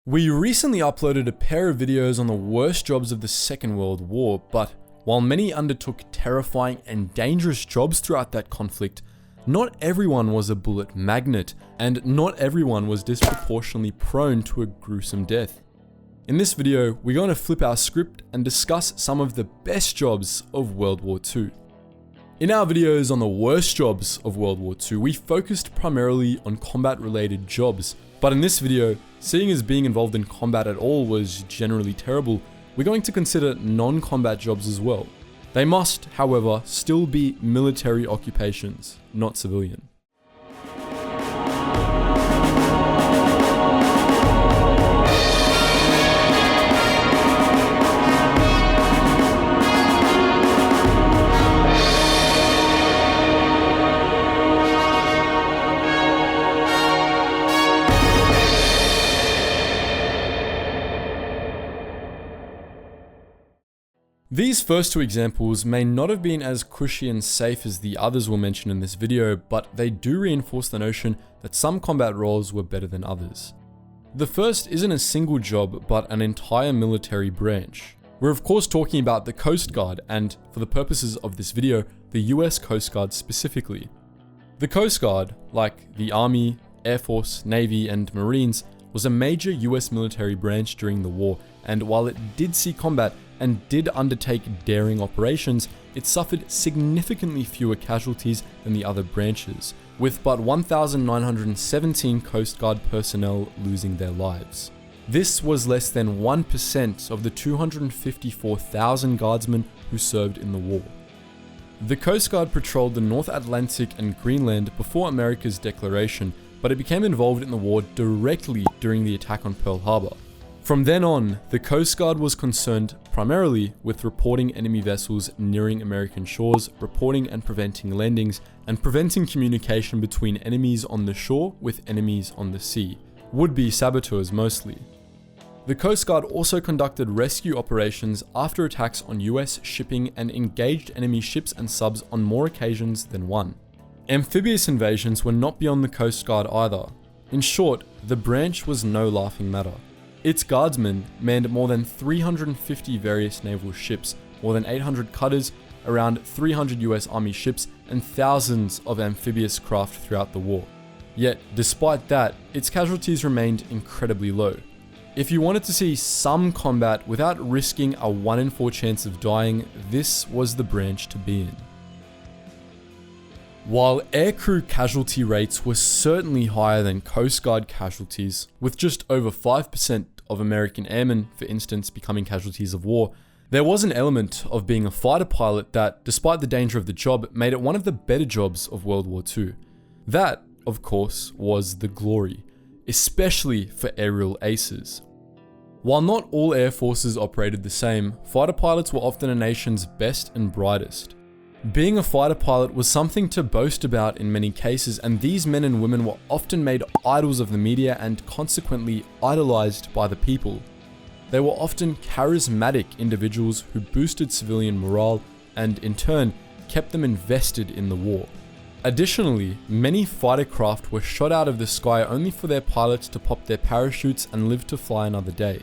We recently uploaded a pair of videos on the worst jobs of the Second World War, but while many undertook terrifying and dangerous jobs throughout that conflict, not everyone was a bullet magnet, and not everyone was disproportionately prone to a gruesome death. In this video, we're going to flip our script and discuss some of the best jobs of World War II. In our videos on the worst jobs of World War II, we focused primarily on combat-related jobs, but in this video, seeing as being involved in combat at all was generally terrible, we're going to consider non-combat jobs as well. They must, however, still be military occupations, not civilian. These first two examples may not have been as cushy and safe as the others we'll mention in this video, but they do reinforce the notion that some combat roles were better than others. The first isn't a single job, but an entire military branch. We're of course talking about the Coast Guard, and for the purposes of this video, the US Coast Guard specifically. The Coast Guard, like the Army, Air Force, Navy, and Marines, was a major US military branch during the war, and while it did see combat and did undertake daring operations, it suffered significantly fewer casualties than the other branches, with but 1,917 Coast Guard personnel losing their lives. This was less than 1% of the 254,000 guardsmen who served in the war. The Coast Guard patrolled the North Atlantic and Greenland before America's declaration, but it became involved in the war directly during the attack on Pearl Harbor. From then on, the Coast Guard was concerned primarily with reporting enemy vessels nearing American shores, reporting and preventing landings, and preventing communication between enemies on the shore with enemies on the sea, would-be saboteurs mostly. The Coast Guard also conducted rescue operations after attacks on US shipping and engaged enemy ships and subs on more occasions than one. Amphibious invasions were not beyond the Coast Guard either. In short, the branch was no laughing matter. Its guardsmen manned more than 350 various naval ships, more than 800 cutters, around 300 US Army ships, and thousands of amphibious craft throughout the war. Yet, despite that, its casualties remained incredibly low. If you wanted to see some combat without risking a 1 in 4 chance of dying, this was the branch to be in. While aircrew casualty rates were certainly higher than Coast Guard casualties, with just over 5% of American airmen, for instance, becoming casualties of war, there was an element of being a fighter pilot that, despite the danger of the job, made it one of the better jobs of World War II. That, of course, was the glory, especially for aerial aces. While not all air forces operated the same, fighter pilots were often a nation's best and brightest. Being a fighter pilot was something to boast about in many cases, and these men and women were often made idols of the media and consequently idolized by the people. They were often charismatic individuals who boosted civilian morale and, in turn, kept them invested in the war. Additionally, many fighter craft were shot out of the sky only for their pilots to pop their parachutes and live to fly another day.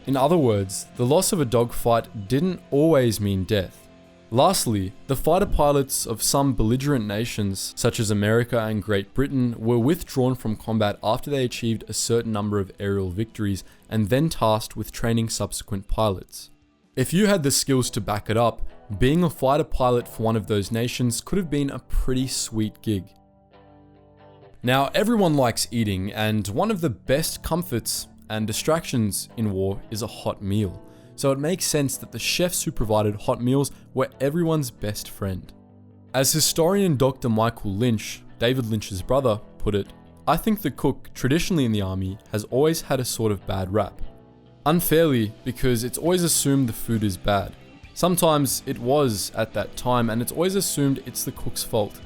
In other words, the loss of a dogfight didn't always mean death. Lastly, the fighter pilots of some belligerent nations, such as America and Great Britain, were withdrawn from combat after they achieved a certain number of aerial victories and then tasked with training subsequent pilots. If you had the skills to back it up, being a fighter pilot for one of those nations could have been a pretty sweet gig. Now, everyone likes eating, and one of the best comforts and distractions in war is a hot meal. So it makes sense that the chefs who provided hot meals were everyone's best friend. As historian Dr. Michael Lynch, David Lynch's brother, put it, "I think the cook, traditionally in the army, has always had a sort of bad rap. Unfairly, because it's always assumed the food is bad. Sometimes it was at that time, and it's always assumed it's the cook's fault.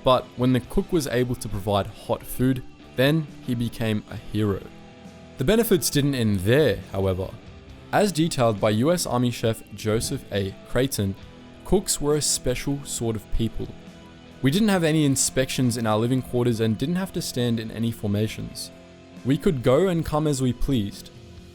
But when the cook was able to provide hot food, then he became a hero." The benefits didn't end there, however. As detailed by US Army Chef Joseph A. Creighton, cooks were a special sort of people. We didn't have any inspections in our living quarters and didn't have to stand in any formations. We could go and come as we pleased.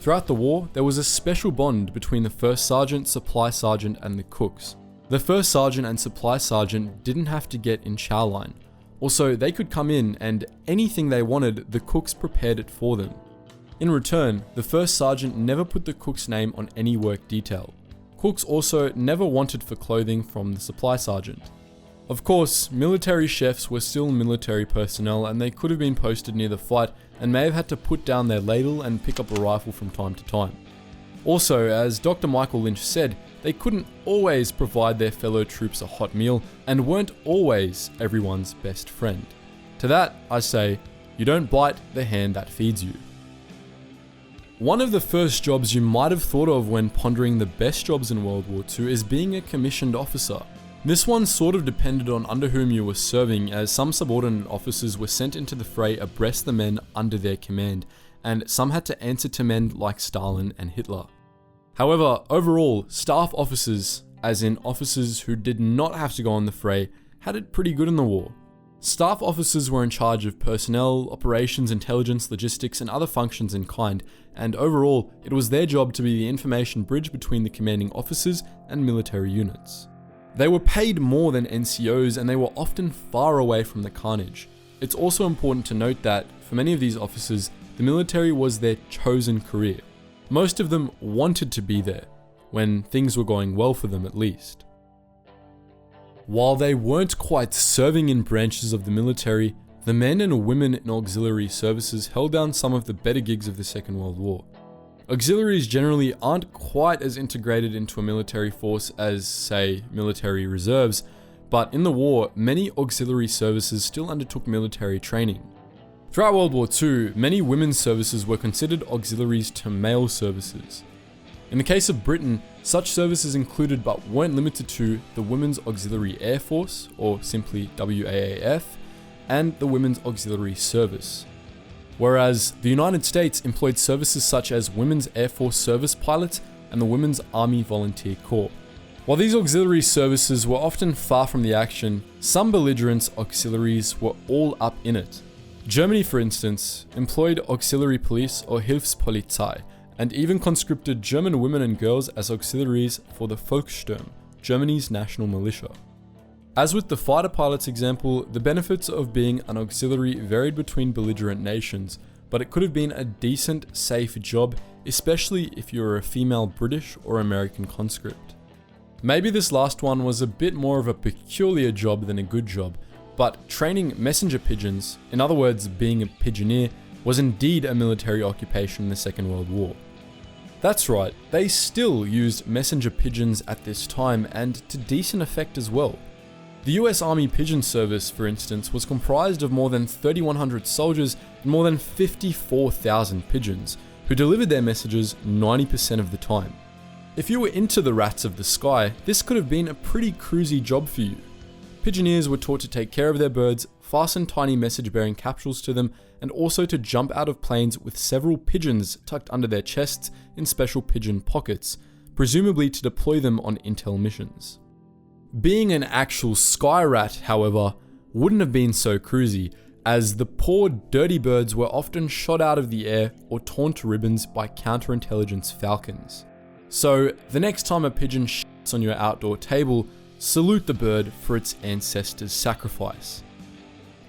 Throughout the war, there was a special bond between the first sergeant, supply sergeant, and the cooks. The first sergeant and supply sergeant didn't have to get in chow line. Also, they could come in and anything they wanted, the cooks prepared it for them. In return, the first sergeant never put the cook's name on any work detail. Cooks also never wanted for clothing from the supply sergeant. Of course, military chefs were still military personnel and they could have been posted near the fight and may have had to put down their ladle and pick up a rifle from time to time. Also, as Dr. Michael Lynch said, they couldn't always provide their fellow troops a hot meal and weren't always everyone's best friend. To that, I say, you don't bite the hand that feeds you. One of the first jobs you might have thought of when pondering the best jobs in World War II is being a commissioned officer. This one sort of depended on under whom you were serving, as some subordinate officers were sent into the fray abreast the men under their command, and some had to answer to men like Stalin and Hitler. However, overall, staff officers, as in officers who did not have to go on the fray, had it pretty good in the war. Staff officers were in charge of personnel, operations, intelligence, logistics, and other functions in kind, and overall, it was their job to be the information bridge between the commanding officers and military units. They were paid more than NCOs and they were often far away from the carnage. It's also important to note that, for many of these officers, the military was their chosen career. Most of them wanted to be there, when things were going well for them at least. While they weren't quite serving in branches of the military, the men and women in auxiliary services held down some of the better gigs of the Second World War. Auxiliaries generally aren't quite as integrated into a military force as, say, military reserves, but in the war, many auxiliary services still undertook military training. Throughout World War II, many women's services were considered auxiliaries to male services. In the case of Britain, such services included but weren't limited to the Women's Auxiliary Air Force, or simply WAAF, and the Women's Auxiliary Service. Whereas the United States employed services such as Women's Air Force Service Pilots and the Women's Army Volunteer Corps. While these auxiliary services were often far from the action, some belligerents' auxiliaries were all up in it. Germany, for instance, employed auxiliary police or Hilfspolizei, and even conscripted German women and girls as auxiliaries for the Volkssturm, Germany's national militia. As with the fighter pilots example, the benefits of being an auxiliary varied between belligerent nations, but it could have been a decent, safe job, especially if you were a female British or American conscript. Maybe this last one was a bit more of a peculiar job than a good job, but training messenger pigeons, in other words being a pigeoneer, was indeed a military occupation in the Second World War. That's right, they still used messenger pigeons at this time, and to decent effect as well. The US Army Pigeon Service, for instance, was comprised of more than 3,100 soldiers and more than 54,000 pigeons, who delivered their messages 90% of the time. If you were into the rats of the sky, this could have been a pretty cruisy job for you. Pigeoneers were taught to take care of their birds, fasten tiny message-bearing capsules to them, and also to jump out of planes with several pigeons tucked under their chests in special pigeon pockets, presumably to deploy them on intel missions. Being an actual sky rat, however, wouldn't have been so cruisy, as the poor dirty birds were often shot out of the air or torn to ribbons by counterintelligence falcons. So the next time a pigeon shits on your outdoor table, salute the bird for its ancestors' sacrifice.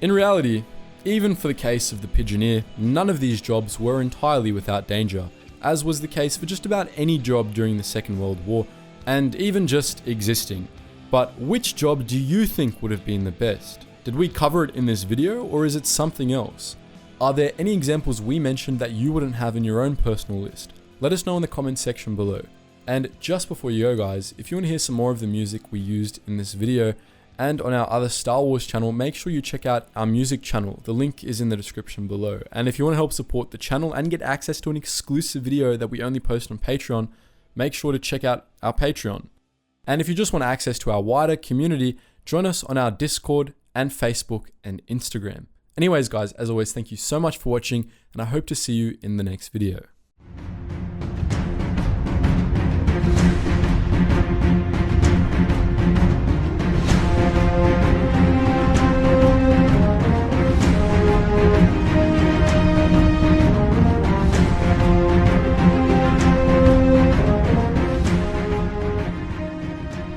In reality, even for the case of the pigeoneer, none of these jobs were entirely without danger, as was the case for just about any job during the Second World War, and even just existing. But which job do you think would have been the best? Did we cover it in this video, or is it something else? Are there any examples we mentioned that you wouldn't have in your own personal list? Let us know in the comments section below. And just before you go guys, if you want to hear some more of the music we used in this video and on our other Star Wars channel, make sure you check out our music channel. The link is in the description below. And if you want to help support the channel and get access to an exclusive video that we only post on Patreon, make sure to check out our Patreon. And if you just want access to our wider community, join us on our Discord and Facebook and Instagram. Anyways guys, as always, thank you so much for watching and I hope to see you in the next video.